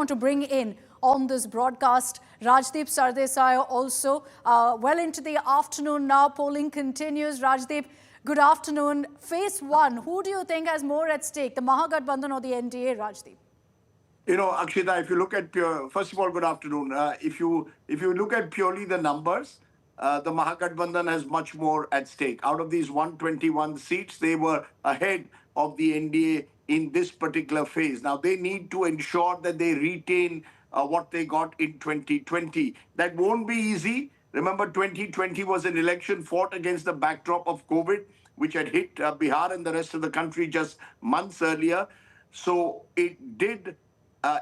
want to bring in on this broadcast Rajdeep Sardesai also. Well into the afternoon now, polling continues. Rajdeep, good afternoon. Phase 1, who do you think has more at stake, the Mahagathbandhan or the NDA, Rajdeep? You know, Akshita, if you look at first of all, good afternoon. If you look at purely the numbers, the Mahagathbandhan has much more at stake. Out of these 121 seats, they were ahead of the NDA in this particular phase. Now, they need to ensure that they retain what they got in 2020. That won't be easy. Remember, 2020 was an election fought against the backdrop of COVID, which had hit Bihar and the rest of the country just months earlier. So it did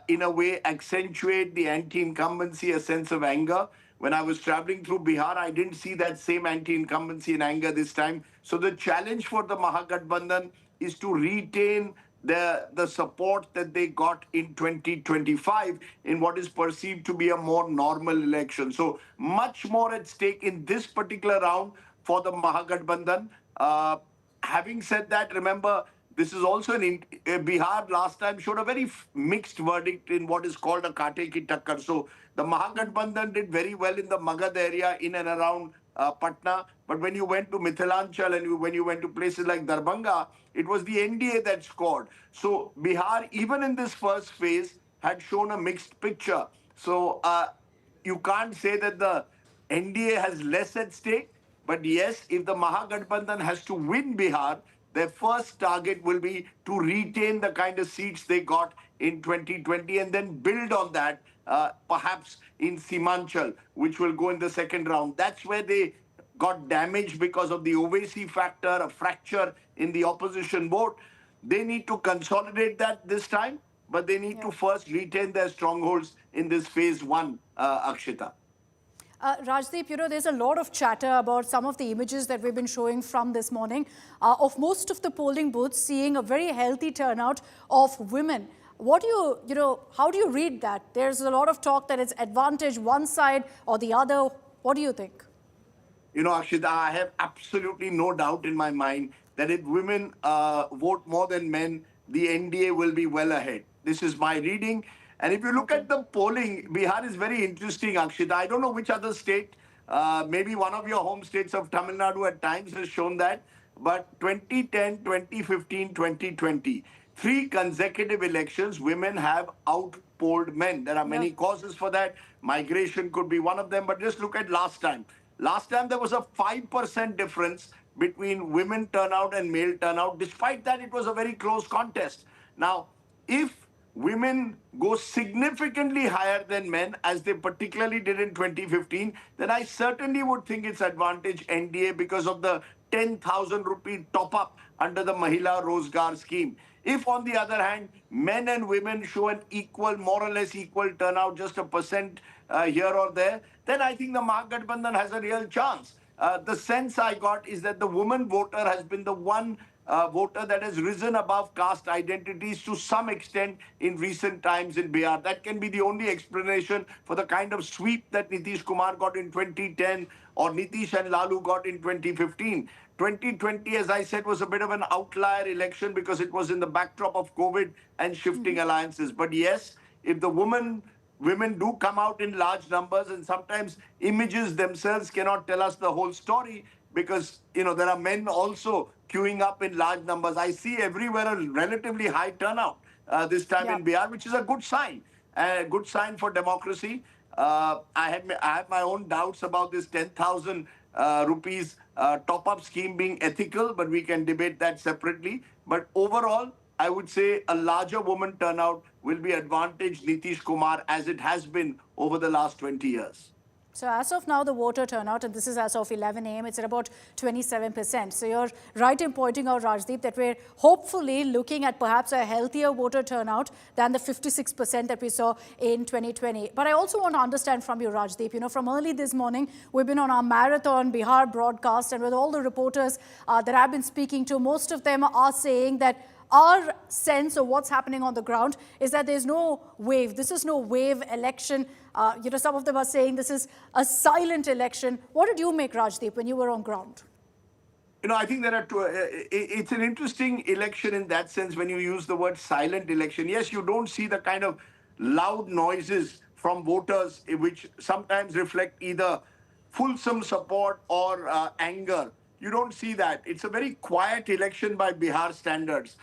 in a way, accentuate the anti-incumbency, a sense of anger. When I was traveling through Bihar, I didn't see that same anti-incumbency and anger this time. So the challenge for the Mahagathbandhan is to retain the support that they got in 2025 in what is perceived to be a more normal election. So much more at stake in this particular round for the Mahagathbandhan. Having said that, remember, this is also Bihar last time showed a very mixed verdict in what is called a Kate ki Takkar. So the Mahagathbandhan did very well in the Magad area in and around Patna. But when you went to Mithilanchal and when you went to places like Darbhanga, it was the NDA that scored. So Bihar, even in this first phase, had shown a mixed picture. So you can't say that the NDA has less at stake. But yes, if the Mahagathbandhan has to win Bihar, their first target will be to retain the kind of seats they got in 2020 and then build on that, perhaps in Simanchal, which will go in the second round. That's where they got damaged because of the Owaisi factor, a fracture in the opposition vote. They need to consolidate that this time, but they need to first retain their strongholds in this phase 1, Akshita. Rajdeep, you know, there's a lot of chatter about some of the images that we've been showing from this morning of most of the polling booths seeing a very healthy turnout of women. What do how do you read that? There's a lot of talk that it's advantage one side or the other. What do you think? You know, Akshita, I have absolutely no doubt in my mind that if women vote more than men, the NDA will be well ahead. This is my reading. And if you look at the polling, Bihar is very interesting, Akshita. I don't know which other state, maybe one of your home states of Tamil Nadu at times has shown that. But 2010, 2015, 2020, 3 consecutive elections, women have outpolled men. There are many causes for that. Migration could be one of them. But just look at last time. Last time there was a 5% difference between women turnout and male turnout. Despite that, it was a very close contest. Now, if women go significantly higher than men, as they particularly did in 2015, then I certainly would think it's advantage NDA because of the 10,000 rupee top-up under the Mahila Rojgar scheme. If, on the other hand, men and women show an equal, more or less equal turnout, just a percent here or there, then I think the Mahagathbandhan has a real chance. The sense I got is that the woman voter has been the one voter that has risen above caste identities to some extent in recent times in Bihar. That can be the only explanation for the kind of sweep that Nitish Kumar got in 2010 or Nitish and Lalu got in 2015. 2020, as I said, was a bit of an outlier election because it was in the backdrop of COVID and shifting alliances. But yes, if the women do come out in large numbers, and sometimes images themselves cannot tell us the whole story because, you know, there are men also queuing up in large numbers. I see everywhere a relatively high turnout this time in Bihar, which is a good sign for democracy. I have my own doubts about this 10,000 rupees top-up scheme being ethical, but we can debate that separately. But overall, I would say a larger woman turnout will be advantage Nitish Kumar as it has been over the last 20 years. So as of now, the voter turnout, and this is as of 11 a.m., it's at about 27%. So you're right in pointing out, Rajdeep, that we're hopefully looking at perhaps a healthier voter turnout than the 56% that we saw in 2020. But I also want to understand from you, Rajdeep, you know, from early this morning, we've been on our marathon Bihar broadcast, and with all the reporters that I've been speaking to, most of them are saying that our sense of what's happening on the ground is that there's no wave. This is no wave election. Some of them are saying this is a silent election. What did you make, Rajdeep, when you were on ground? You know, I think there are two. It's an interesting election in that sense when you use the word silent election. Yes, you don't see the kind of loud noises from voters, which sometimes reflect either fulsome support or anger. You don't see that. It's a very quiet election by Bihar standards.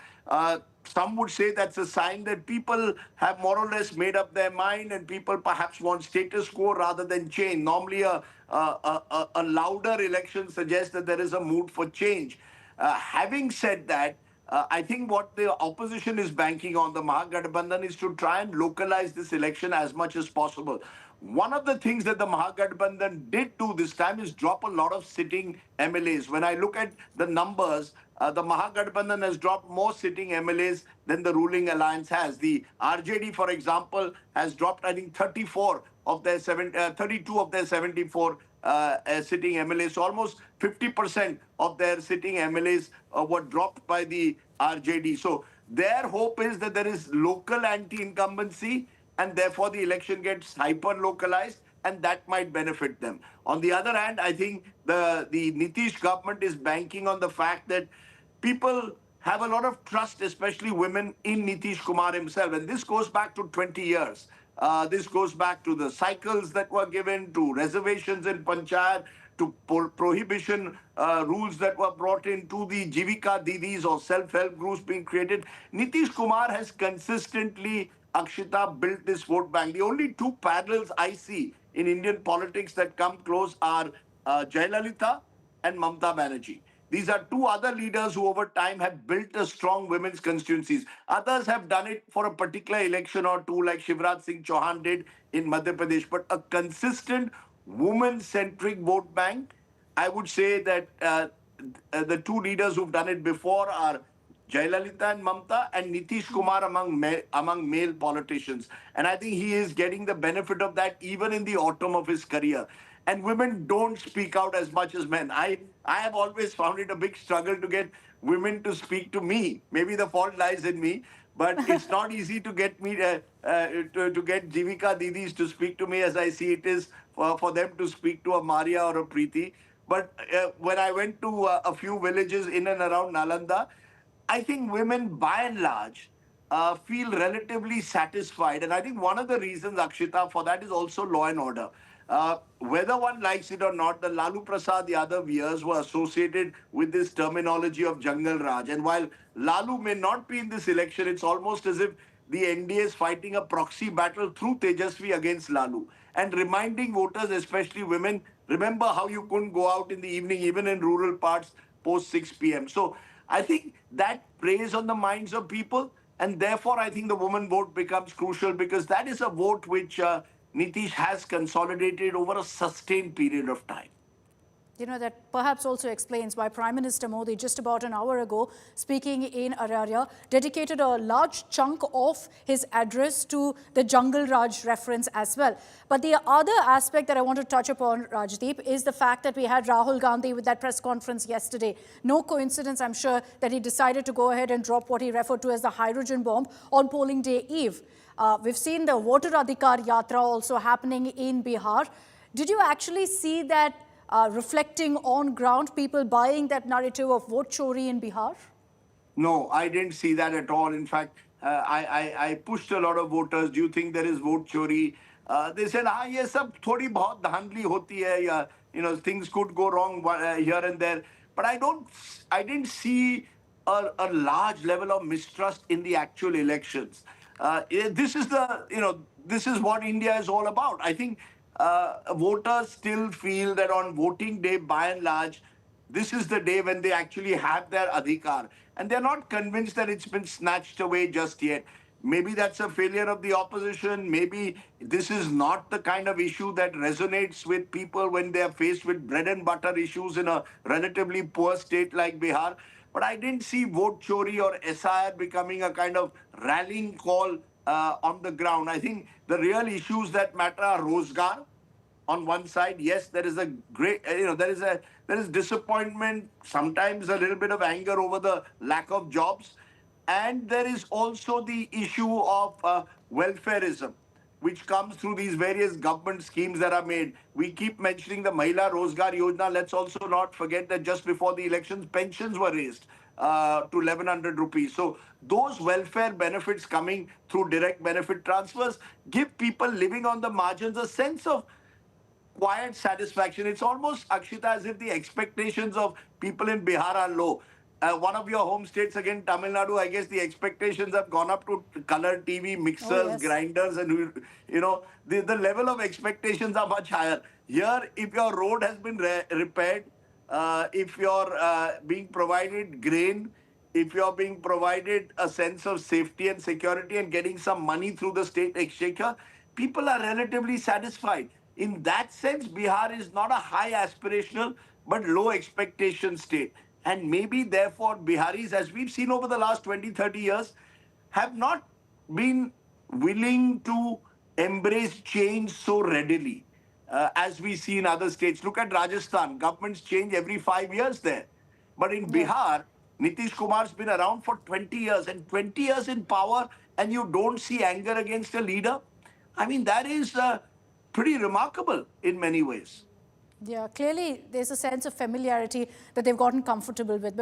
Some would say that's a sign that people have more or less made up their mind and people perhaps want status quo rather than change. Normally, a louder election suggests that there is a mood for change. Having said that, I think what the opposition is banking on, the Mahagathbandhan, is to try and localize this election as much as possible. One of the things that the Mahagathbandhan did do this time is drop a lot of sitting MLAs. When I look at the numbers, the Mahagathbandhan has dropped more sitting MLAs than the ruling alliance has. The RJD, for example, has dropped, I think, 32 of their 74 sitting MLAs. So almost 50% of their sitting MLAs were dropped by the RJD. So their hope is that there is local anti-incumbency and therefore the election gets hyper-localized and that might benefit them. On the other hand, I think the Nitish government is banking on the fact that people have a lot of trust, especially women, in Nitish Kumar himself. And this goes back to 20 years. This goes back to the cycles that were given, to reservations in Panchayat, to prohibition rules that were brought in, to the Jivika Didis or self-help groups being created. Nitish Kumar has consistently, Akshita, built this vote bank. The only two parallels I see in Indian politics that come close are Jayalalitha and Mamta Banerjee. These are two other leaders who over time have built a strong women's constituencies. Others have done it for a particular election or two, like Shivraj Singh Chauhan did in Madhya Pradesh. But a consistent woman-centric vote bank, I would say that the two leaders who've done it before are Jayalalitha and Mamta, and Nitish Kumar among male politicians. And I think he is getting the benefit of that even in the autumn of his career. And women don't speak out as much as men. I have always found it a big struggle to get women to speak to me. Maybe the fault lies in me, but it's not easy to get me to get Jivika Didis to speak to me as I see it is for them to speak to a Maria or a Preeti. But when I went to a few villages in and around Nalanda, I think women, by and large, feel relatively satisfied. And I think one of the reasons, Akshita, for that is also law and order. Whether one likes it or not, the Lalu Prasad Yadav years were associated with this terminology of Jungle Raj. And while Lalu may not be in this election, it's almost as if the NDA is fighting a proxy battle through Tejashwi against Lalu and reminding voters, especially women, remember how you couldn't go out in the evening, even in rural parts, post 6 p.m. So I think that preys on the minds of people. And therefore, I think the woman vote becomes crucial because that is a vote which Nitish has consolidated over a sustained period of time. You know, that perhaps also explains why Prime Minister Modi, just about an hour ago, speaking in Araria, dedicated a large chunk of his address to the Jungle Raj reference as well. But the other aspect that I want to touch upon, Rajdeep, is the fact that we had Rahul Gandhi with that press conference yesterday. No coincidence, I'm sure, that he decided to go ahead and drop what he referred to as the hydrogen bomb on polling day eve. We've seen the Voter Adhikar Yatra also happening in Bihar. Did you actually see that reflecting on ground, people buying that narrative of vote chori in Bihar? No, I didn't see that at all. In fact, I pushed a lot of voters. Do you think there is vote chori? They said, "Ah, ये सब थोड़ी बहुत धांधली होती है, या things could go wrong here and there." But I didn't see a large level of mistrust in the actual elections. This is this is what India is all about. I think voters still feel that on voting day, by and large, this is the day when they actually have their adhikar. And they're not convinced that it's been snatched away just yet. Maybe that's a failure of the opposition. Maybe this is not the kind of issue that resonates with people when they're faced with bread and butter issues in a relatively poor state like Bihar. But I didn't see vote chori or SIR becoming a kind of rallying call on the ground. I think the real issues that matter are Rozgar. On one side, yes, there is a great, there is disappointment, sometimes a little bit of anger over the lack of jobs. And there is also the issue of welfareism, which comes through these various government schemes that are made. We keep mentioning the Mahila Rojgar Yojana. Let's also not forget that just before the elections, pensions were raised. to 1100 rupees. So those welfare benefits coming through direct benefit transfers give people living on the margins a sense of quiet satisfaction. It's almost, Akshita, as if the expectations of people in Bihar are low. One of your home states, again, Tamil Nadu, I guess the expectations have gone up to color TV, Oh, mixers, yes. grinders, and, the level of expectations are much higher. Here, if your road has been repaired, if you're being provided grain, if you're being provided a sense of safety and security and getting some money through the state exchequer, people are relatively satisfied. In that sense, Bihar is not a high aspirational but low expectation state. And maybe, therefore, Biharis, as we've seen over the last 20, 30 years, have not been willing to embrace change so readily as we see in other states. Look at Rajasthan. Governments change every 5 years there. But in Yeah. Bihar, Nitish Kumar's been around for 20 years, and 20 years in power, and you don't see anger against a leader. I mean, that is pretty remarkable in many ways. Yeah, clearly there's a sense of familiarity that they've gotten comfortable with. But